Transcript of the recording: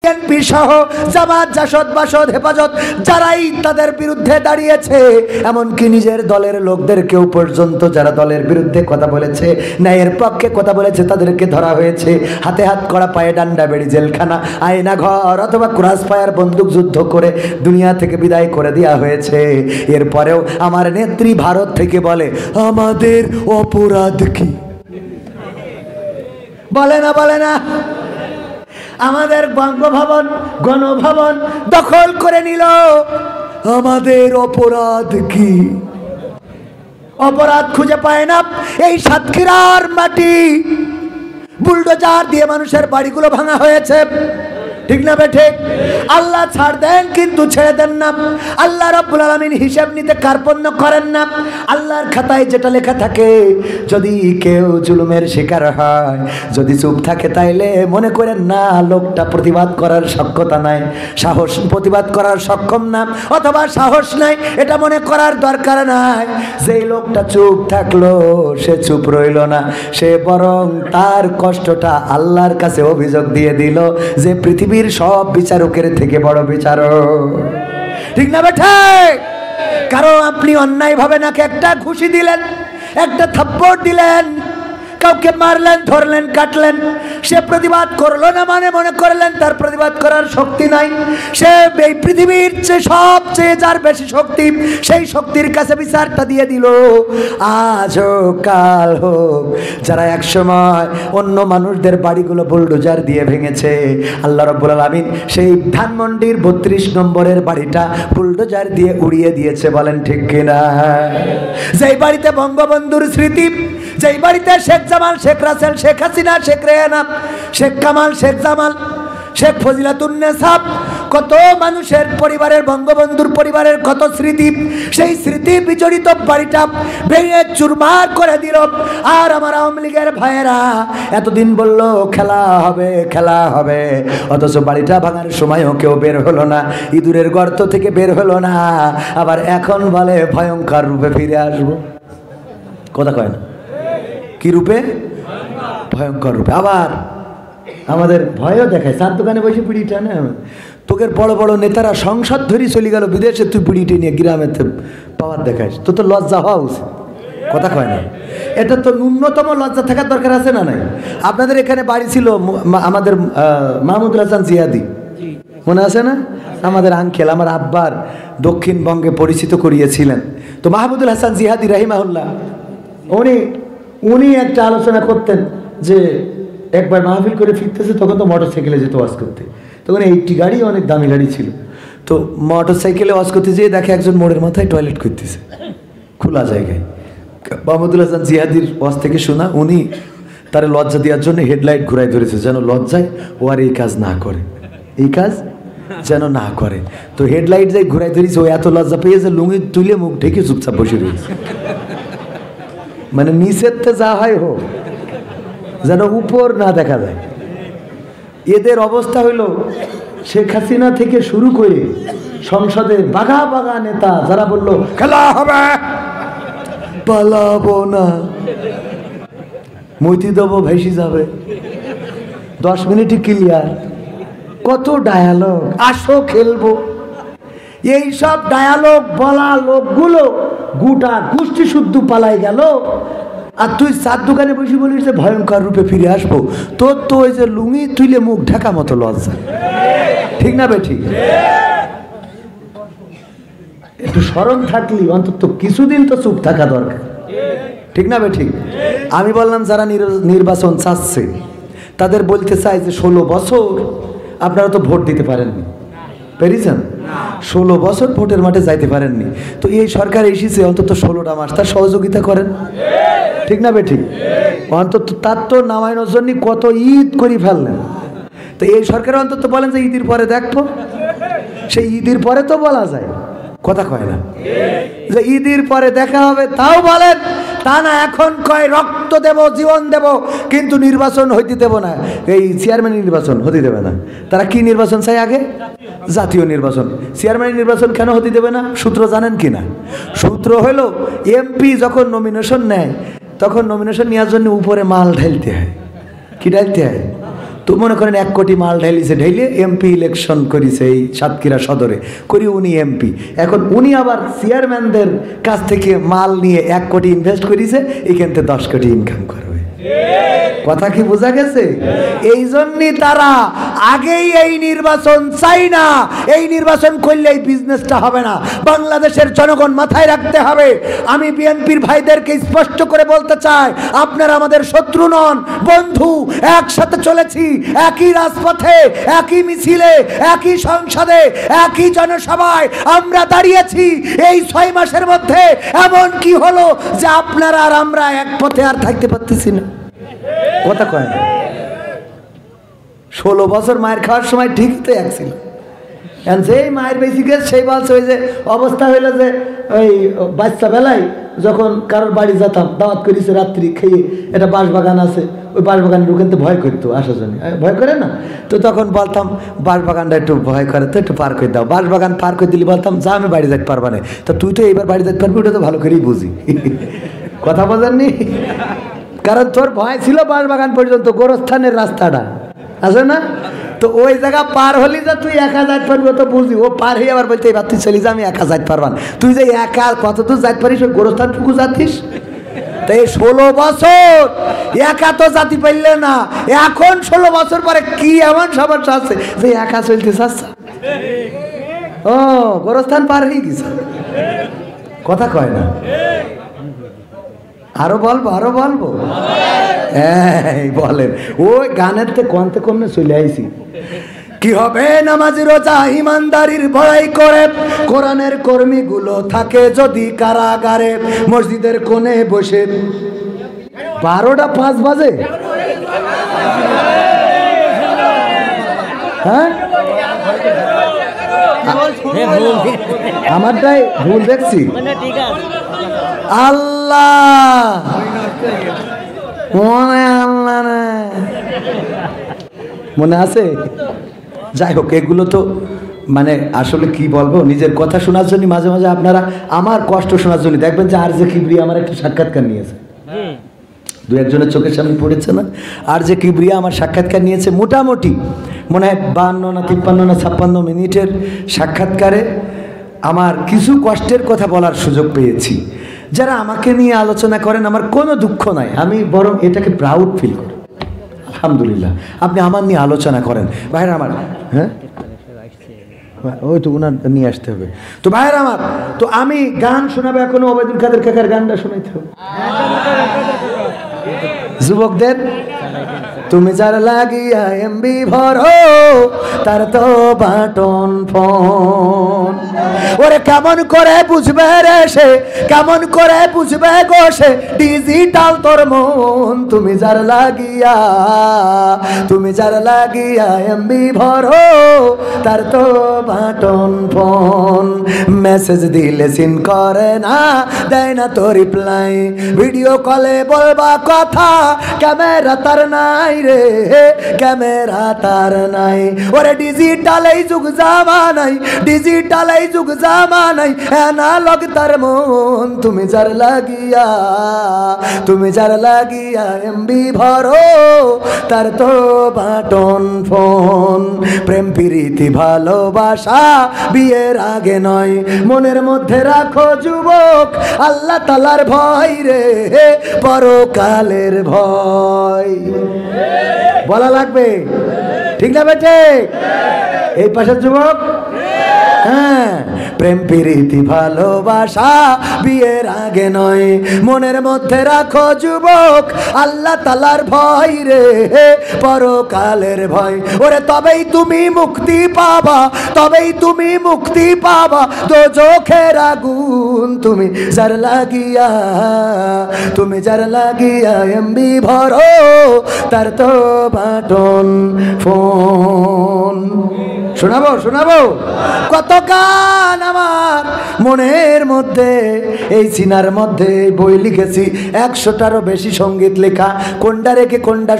BNP সহ জামাত জাসদ বাসদ হেফাজত যারাই তাদের বিরুদ্ধে দাঁড়িয়েছে, এমনকি নিজের দলের লোকদের কেউ পর্যন্ত যারা দলের বিরুদ্ধে কথা বলেছে, ন্যায়ের পক্ষে কথা বলেছে, তাদেরকে ধরা হয়েছে। হাতে হাত করা, পায়ে ডান্ডা বেড়ি, জেলখানা, আয়না ঘর অথবা ক্রস ফায়ার বন্দুক যুদ্ধ করে দুনিয়া থেকে বিদায় করে দেওয়া হয়েছে। এরপরেও আমার নেত্রী ভারত থেকে বলে, আমাদের অপরাধ কি? বলে না, বলে না? আমাদের বঙ্গভবন, গণভবন দখল করে নিল, আমাদের অপরাধ কি? অপরাধ খুঁজে পায় না। এই সাতক্ষীরার মাটি বুলডোজার দিয়ে মানুষের বাড়িগুলো ভাঙা হয়েছে, ঠিক না বেঠিক? আল্লাহ ছাড় দেন কিন্তু ছেড়ে দেন না। আল্লাহ রাব্বুল আলামিন হিসাব নিতে কার্পণ্য করেন না। আল্লাহর খাতায় যেটা লেখা থাকে, যদি কেউ জুলুমের শিকার হয়, যদি চুপ থাকে, তাইলে মনে করেন না লোকটা প্রতিবাদ করার সক্ষমতা নাই, সাহস, প্রতিবাদ করার সক্ষম না, অথবা সাহস নাই, এটা মনে করার দরকার নাই। যেই লোকটা চুপ থাকলো, সে চুপ রইল না, সে বরং তার কষ্টটা আল্লাহর কাছে অভিযোগ দিয়ে দিল যে পৃথিবীর সব বিচারকের থেকে বড় বিচারক, ঠিক না বেঠে? কারণ আপনি অন্যায় ভাবে নাকি একটা ঘুষি দিলেন, একটা থাপ্পড় দিলেন, কাউকে মারলেন, ধরলেন, কাটলেন, সে প্রতিবাদ করলো না মানে মনে করলেন তার প্রতিবাদ করার শক্তি নাই। সে এই পৃথিবীর চেয়ে সবচেয়ে যার বেশি শক্তি, সেই শক্তির কাছে বিচারটা দিয়ে দিল। আজ হোক কাল হোক, যারা একসময় অন্য মানুষদের বাড়িগুলো বুলডোজার দিয়ে ভেঙেছে, আল্লাহ রাব্বুল আলামিন সেই ধানমন্ডির 32 নম্বরের বাড়িটা বুলডোজার দিয়ে উড়িয়ে দিয়েছে, বলেন ঠিক কিনা? যেই বাড়িতে বঙ্গবন্ধুর স্মৃতি, যেই বাড়িতে শেখ জামাল, শেখ রাসেল, শেখ হাসিনা, শেখ রেহানা, শেখ কামাল, শেখ জামাল, শেখ ফজিলাতুন্নেসা, কত মানুষের পরিবারের, বঙ্গবন্ধুর পরিবারের কত স্মৃতি, সেই স্মৃতি বিজড়িত বাড়িটা ভেঙে চুরমার করে দিল। আর আমার আওয়ামী লীগের ভাইয়েরা এতদিন বলল খেলা হবে, খেলা হবে, অথচ বাড়িটা ভাঙার সময়ও কেউ বের হলো না, ইঁদুরের গর্ত থেকে বের হলো না। আবার এখন বলে ভয়ঙ্কর রূপে ফিরে আসবো। কথা কয় না? কি রূপে? ভয়ঙ্কর রূপে। আবার আমাদের ভয়ও দেখায়, চার দোকানে বসে পিড়িটা না, তোকে বড় বড় নেতারা সংসদ ধরি চলে গেল বিদেশে, তুই পিড়িটি নিয়ে গ্রামেতে পাওয়ার দেখাইস, তো তো লজ্জা হওয়া উচিত। কথা কয় না? এটা তো ন্যূনতম লজ্জা থাকার দরকার আছে না নাই? আপনাদের এখানে বাড়ি ছিল আমাদের মাহমুদুল হাসান জিহাদি, মনে আছে না? আমাদের আঙ্কেল, আমার আব্বার দক্ষিণবঙ্গে পরিচিত করিয়েছিলেন। তো মাহমুদুল হাসান জিহাদি রাহিমাহুল্লাহ, উনি একটা আলোচনা করতেন যে একবার মাহফিল করে ফিরতেছে, তখন তো মোটর সাইকেলে যেত ওয়াজ করতে, তখন 80 গাড়ি, অনেক দামি গাড়ি ছিল। তো মোটর সাইকেলে ওয়াজ করতে যেয়ে দেখে একজন মোড়ের মাথায় টয়লেট করতেছে খোলা জায়গায়। মাহমুদুল হাসান জিহাদির ওয়াজ থেকে শোনা, উনি তার লজ্জা দেওয়ার জন্য হেডলাইট ঘুরাই ধরেছে, যেন লজ্জায় ও আর এই কাজ না করে, এই কাজ যেন না করে। তো হেডলাইট যাই ঘুরাই ধরেছে, ও এত লজ্জা পেয়েছে লুঙ্গি তুলে মুখ ঢেকে চুপচাপ বসে রয়েছে। মানে নিচের তো যা হয় হোক, যেন উপর না দেখা যায়। এদের অবস্থা হইল, শেখ হাসিনা থেকে শুরু করে সংসদের বাঘা বাঘা নেতা যারা বললো খেলা হবে, পালাবো না, মৈত্রী দেবো ভেসে যাবে, 10 মিনিটই ক্লিয়ার, কত ডায়ালগ, আসো খেলবো, এই সব ডায়ালগ বলা লোকগুলো গোটা গোষ্ঠী শুদ্ধ পালাই গেল। আর তুই চার দোকানে বসে বলিস যে ভয়ঙ্কর রূপে ফিরে আসবো, তোর তো ওই যে লুঙ্গি তুলে মুখ ঢাকা মতো লজ্জা, ঠিক না বেঠি? একটু স্মরণ থাকলি অন্তত কিছুদিন তো চুপ থাকা দরকার, ঠিক না বেঠি? আমি বললাম যারা নির্বাচন চাচ্ছে তাদের বলতে চাই যে 16 বছর আপনারা তো ভোট দিতে পারেননি, পেরেছেন? 16 বছর ভোটের মাঠে যাইতে পারেননি, তো এই সরকার এসেছে, অন্তত 16টা মাস তার সহযোগিতা করেন, ঠিক না বেঠিক? অন্তত তার তো নামানোর জন্য কত ঈদ করে ফেললেন, তো এই সরকার অন্তত বলেন যে ঈদের পরে দেখবো, সেই ঈদের পরে তো বলা যায়, কথা কয় না যে ঈদের পরে দেখা হবে, তাও বলেন, তা না এখন কয় রক্ত দেব, জীবন দেব, কিন্তু নির্বাচন হইতে দেব না, এই চেয়ারম্যান নির্বাচন হতে দেবে না। তারা কি নির্বাচন চাই? আগে জাতীয় নির্বাচন। চেয়ারম্যান নির্বাচন কেন হতে দেবে না? সূত্র জানেন কি না? সূত্র হলো এমপি যখন নমিনেশন নেয়, তখন নমিনেশন নেওয়ার জন্য উপরে মাল ঢালতে হয়। কি ঢালতে হয়? তো মনে করেন 1 কোটি মাল ঢেলে এমপি ইলেকশন করেছে এই সাতক্ষীরা সদরে, করি উনি এমপি। এখন উনি আবার চেয়ারম্যানদের কাছ থেকে মাল নিয়ে 1 কোটি ইনভেস্ট করেছে, এখান থেকে 10 কোটি ইনকাম করবে। কথা কি বোঝা গেছে? এই জন্যই তারা আগেই এই নির্বাচন চাই না। এই নির্বাচন করলে এই বিজনেসটা হবে না। বাংলাদেশের জনগণ মাথায় রাখতে হবে। আমি বিএনপির ভাইদেরকে স্পষ্ট করে বলতে চাই, আপনারা আমাদের শত্রু নন, বন্ধু। একসাথে চলেছি, একই রাজপথে, একই মিছিলে, একই সংসদে, একই জনসভায় আমরা দাঁড়িয়েছি। এই 6 মাসের মধ্যে এমন কি হলো যে আপনারা আর আমরা এক পথে আর থাকতে পারতেছি না? কথা কয় না। 16 বছর মায়ের খাওয়ার সময় ঠিকই তো এক ছিল। যেই মায়ের বেশি গেছে সেই বলছে, ওই যে অবস্থা হইলো যে ওই বাচ্চা বেলায় যখন কারোর বাড়ি যেতাম, দাওয়াত করেছে রাত্রি খেয়ে, এটা বাঁশবাগান আছে, ওই বাঁশবাগানে ঢুকেন তো ভয় করতো আসার জন্য, ভয় করে না? তো তখন বলতাম বাঁশবাগানটা একটু ভয় করে, তো একটু পার করে দাও। বাঁশবাগান পার করে দিলে বলতাম যা আমি বাড়ি যেতে পারবা না। তা তুই তো এইবার বাড়ি যেতে পারবি, ওটা তো ভালো করেই বুঝি। কথা বোঝেননি? কারণ তোর ভয় ছিল বাঁশবাগান পর্যন্ত, গোরস্থানের রাস্তাটা আছে না? তো ওই জায়গা পার হলি যে তুই একা যাইতে পারবি, ও তো বুঝি। ও পার হয়ে আবার বলতে এবার তুই চলি যা, আমি একা যাইতে পারবান। তুই যে একা কত দূর যাইতে পারিস, ওই গোরস্থানটুকু যাতিস। তো এই 16 বছর একা তো জাতি পারলে না। এখন 16 বছর পরে কি এমন সমস্যা আছে যে একা চলতে চাচ্ছে? ও গোরস্থান পার হয়ে গেছে। কথা কয় না? আরো বলবো বলেন। ওই গানের তে কমতে কমে চলে আইছি। কি হবে নামাজি রোজা ইমানদারির বড়াই করে, কোরআনের কর্মীগুলো থাকে যদি কারাগারে। মসজিদের কোণে বসে 12টা 5 বাজে, হ্যাঁ আমারটাই ভুল দেখছি। আল্লাহ মনে আছে? যাই হোক, এগুলো তো মানে আসলে কি বলবো, নিজের কথা শোনার জন্য মাঝে মাঝে আপনারা আমার কষ্ট শোনার জন্য দেখবেন যে আর যে কিবরিয়া আমার একটা সাক্ষাৎকার নিয়েছে, 2-1জনের চোখের সামনে পড়েছে না? আর যে কিবরিয়া আমার সাক্ষাৎকার নিয়েছে, মোটামুটি মনে হয় 52 না 53 না 56 মিনিটের সাক্ষাৎকারে আমার কিছু কষ্টের কথা বলার সুযোগ পেয়েছি। যারা আমাকে নিয়ে আলোচনা করেন আমার কোনো দুঃখ নাই, আমি বরং এটাকে প্রাউড ফিল করি। আলহামদুলিল্লাহ আপনি আমার নিয়ে আলোচনা করেন। ভাইরা আমার, হ্যাঁ ওই তো ওনার নিয়ে আসতে হবে। তো ভাইরা আমার, তো আমি গান শোনাবো এখনো, ওবায়দুল কাদের কাকার গানটা শোনাইতে হবে যুবকদের। তুমি যার লাগিয়া এমবি ভরো তার তো বাটন ফোন। ওরে কেমন করে বুঝবে রে সে, কেমন করে বুঝবে গো সে ডিজিটাল তোর মন। তুমি যার লাগিয়া এমবি ভরো তার তো বাটন ফোন। মেসেজ দিলে সিন করে না, দেয় না তো রিপ্লাই। ভিডিও কলে বলবা কথা, ক্যামেরা তার নাই রে, ক্যামেরা তার নাই। ওরে ডিজিটাল এই যুগ জামানাই, ডিজিটাল এই যুগ জামানাই, অ্যানালগ তার মন। তুমি যার লাগিয়া এমবি ভরো তার তো বাটন ফোন। প্রেম প্রীতি ভালোবাসা বিয়ের আগে নয়, মনের মধ্যে রাখো যুবক আল্লাহ তাআলার ভয় রে, পরকালের ভয়। বলা লাগবে, ঠিক না বেটে? এই পাশের যুবক, হ্যাঁ, প্রেম প্রীতি ভালোবাসা বিয়ের আগে নয়, মনের মধ্যে রাখো যুবক আল্লাহ তাআলার ভয় রে, পরকালের ভয়। ওরে তবেই তুমি মুক্তি পাবা, তবেই তুমি মুক্তি পাবা দোজখের আগুন। তুমি যার লাগিয়া এমবি ভরো তার তো বাটন ফোন। শোনাবো কত গান আমার মনের মধ্যে। এই সিনার মধ্যে বই লিখেছি 100টারও বেশি সঙ্গীত লেখা, কোনটা রেখে কোনটা